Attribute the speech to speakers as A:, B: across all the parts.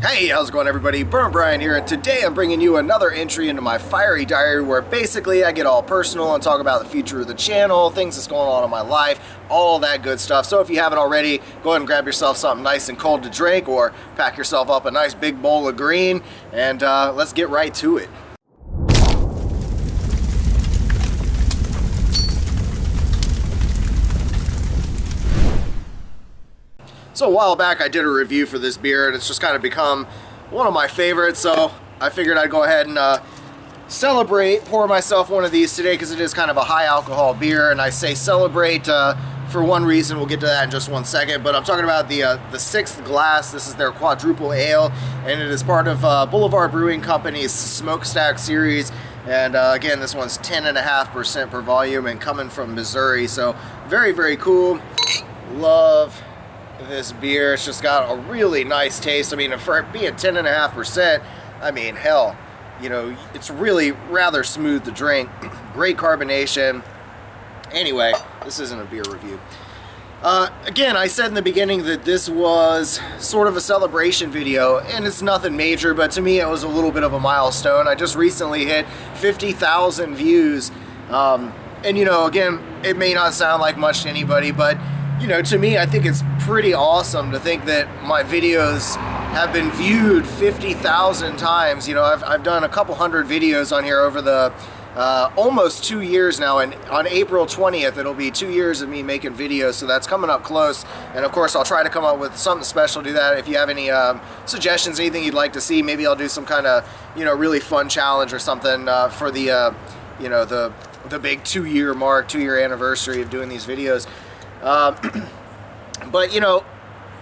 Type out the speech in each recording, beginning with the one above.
A: Hey, how's it going everybody? Burnt Brian here, and today I'm bringing you another entry into my fiery diary where basically I get all personal and talk about the future of the channel, things that's going on in my life, all that good stuff. So if you haven't already, go ahead and grab yourself something nice and cold to drink or pack yourself up a nice big bowl of green, and let's get right to it. So a while back I did a review for this beer and it's just kind of become one of my favorites, so I figured I'd go ahead and pour myself one of these today because it is kind of a high alcohol beer, and I say celebrate for one reason. We'll get to that in just one second, but I'm talking about the Sixth Glass. This is their quadruple ale and it is part of Boulevard Brewing Company's Smokestack series, and again, this one's 10.5% per volume and coming from Missouri, so very, very cool. Love this beer. It's just got a really nice taste. I mean, for it being 10.5%, I mean, hell, you know, it's really rather smooth to drink. Great carbonation. Anyway, this isn't a beer review. Again, I said in the beginning that this was sort of a celebration video, and it's nothing major, but to me it was a little bit of a milestone. I just recently hit 50,000 views, and you know, again, it may not sound like much to anybody, but you know, to me, I think it's pretty awesome to think that my videos have been viewed 50,000 times. You know, I've done a couple hundred videos on here over the almost 2 years now, and on April 20th, it'll be 2 years of me making videos, so that's coming up close. And of course, I'll try to come up with something special to do that. If you have any suggestions, anything you'd like to see, maybe I'll do some kind of, you know, really fun challenge or something for the, you know, the big 2-year mark, 2-year anniversary of doing these videos. But you know,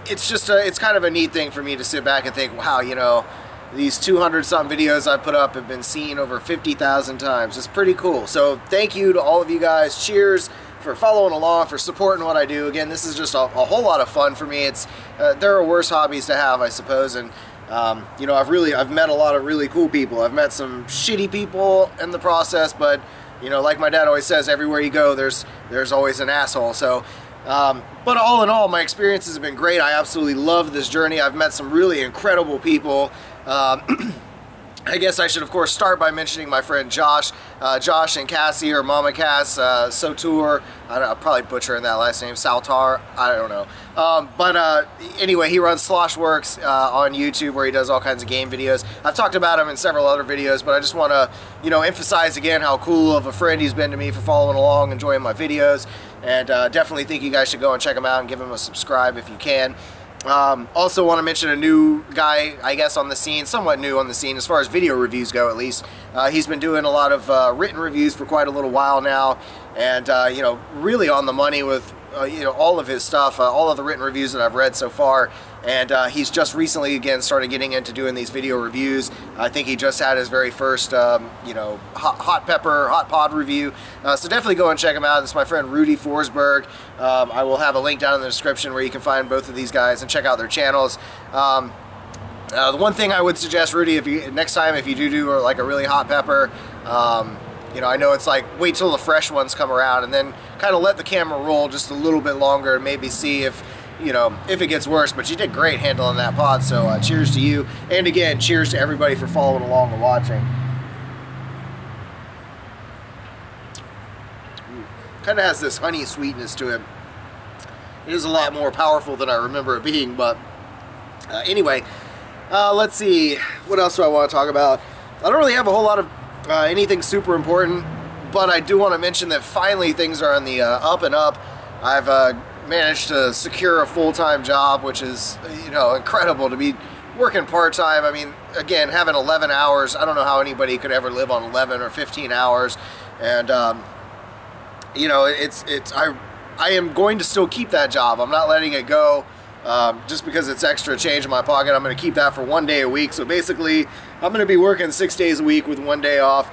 A: it's just it's kind of a neat thing for me to sit back and think, wow, you know, these 200-something videos I put up have been seen over 50,000 times. It's pretty cool. So thank you to all of you guys. Cheers for following along, for supporting what I do. Again, this is just a whole lot of fun for me. It's there are worse hobbies to have, I suppose, and you know, I've met a lot of really cool people. I've met some shitty people in the process, but you know, like my dad always says, everywhere you go, there's always an asshole. So but all in all, my experiences have been great. I absolutely love this journey. I've met some really incredible people. I guess I should, of course, start by mentioning my friend Josh. Josh and Cassie, or Mama Cass, Sotour, I'm probably butchering that last name, Saltar, I don't know. But anyway, he runs Sloshworks on YouTube, where he does all kinds of game videos. I've talked about him in several other videos, but I just want to, you know, emphasize again how cool of a friend he's been to me, for following along, enjoying my videos, and definitely think you guys should go and check him out and give him a subscribe if you can. Also want to mention a new guy, I guess, on the scene, somewhat new on the scene as far as video reviews go, at least. He's been doing a lot of written reviews for quite a little while now, and you know, really on the money with you know, all of his stuff, all of the written reviews that I've read so far. And he's just recently again started getting into doing these video reviews. I think he just had his very first you know, hot pod review. So definitely go and check him out. This is my friend Rudy Forsberg. I will have a link down in the description where you can find both of these guys and check out their channels. The one thing I would suggest, Rudy, if you next time, if you do like a really hot pepper, you know, I know it's like wait till the fresh ones come around and then kind of let the camera roll just a little bit longer and maybe see if, you know, if it gets worse. But you did great handling that pod, so cheers to you. And again, cheers to everybody for following along and watching. Kind of has this honey sweetness to it. It is a lot more powerful than I remember it being, but anyway, let's see, what else do I want to talk about? I don't really have a whole lot of anything super important, but I do want to mention that finally things are on the up and up. I've managed to secure a full-time job, which is, you know, incredible to be working part-time. I mean, again, having 11 hours, I don't know how anybody could ever live on 11 or 15 hours, and you know, I am going to still keep that job. I'm not letting it go just because it's extra change in my pocket. I'm going to keep that for 1 day a week. So basically, I'm going to be working 6 days a week with 1 day off.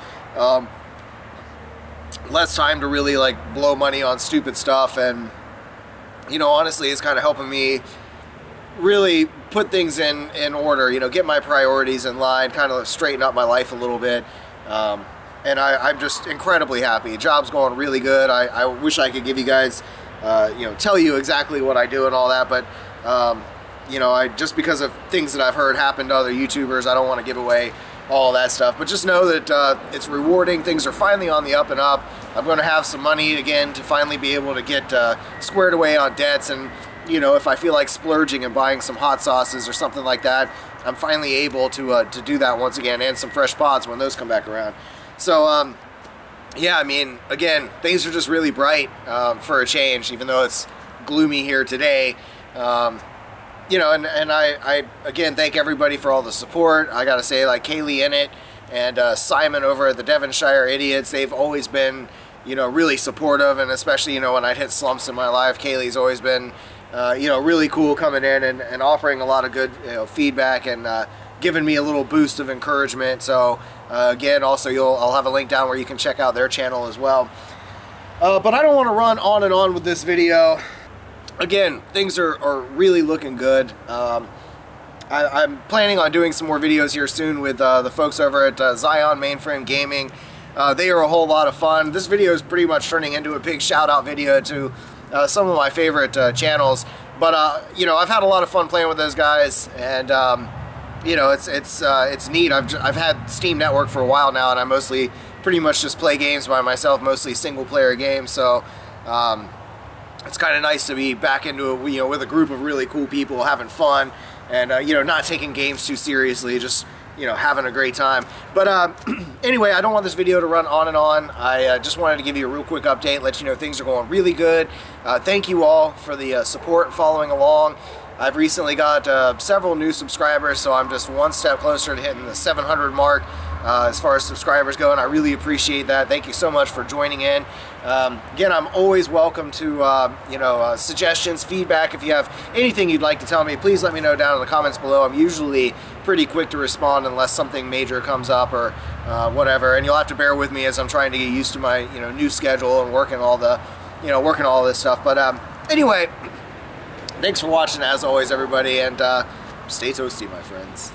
A: Less time to really like blow money on stupid stuff, and you know, honestly, it's kind of helping me really put things in order. You know, get my priorities in line, kind of straighten up my life a little bit. And I'm just incredibly happy. Job's going really good. I wish I could give you guys, you know, tell you exactly what I do and all that, but you know, just because of things that I've heard happen to other YouTubers, I don't want to give away all that stuff. But just know that it's rewarding. Things are finally on the up and up. I'm going to have some money again to finally be able to get squared away on debts. And, you know, if I feel like splurging and buying some hot sauces or something like that, I'm finally able to do that once again, and some fresh pods when those come back around. So, yeah, I mean, again, things are just really bright for a change, even though it's gloomy here today. You know, and I again thank everybody for all the support. I gotta say, like Kaylee in it and Simon over at the Devonshire Idiots, they've always been, you know, really supportive, and especially, you know, when I'd hit slumps in my life, Kaylee's always been, you know, really cool coming in and offering a lot of good, you know, feedback and giving me a little boost of encouragement. So again, also I'll have a link down where you can check out their channel as well. But I don't want to run on and on with this video. Again, things are really looking good. I'm planning on doing some more videos here soon with the folks over at Zion Mainframe Gaming. They are a whole lot of fun. This video is pretty much turning into a big shout out video to some of my favorite channels. But you know, I've had a lot of fun playing with those guys, and you know, it's neat. I've had Steam Network for a while now, and I mostly pretty much just play games by myself, mostly single player games. So it's kind of nice to be back into it, you know, with a group of really cool people having fun, and you know, not taking games too seriously, just, you know, having a great time. But anyway, I don't want this video to run on and on. I just wanted to give you a real quick update, let you know things are going really good. Thank you all for the support and following along. I've recently got several new subscribers, so I'm just one step closer to hitting the 700 mark as far as subscribers go, and I really appreciate that. Thank you so much for joining in. Again, I'm always welcome to you know, suggestions, feedback. If you have anything you'd like to tell me, please let me know down in the comments below. I'm usually pretty quick to respond unless something major comes up or whatever, and you'll have to bear with me as I'm trying to get used to my, you know, new schedule and working all this stuff. But anyway, thanks for watching as always, everybody, and stay toasty, my friends.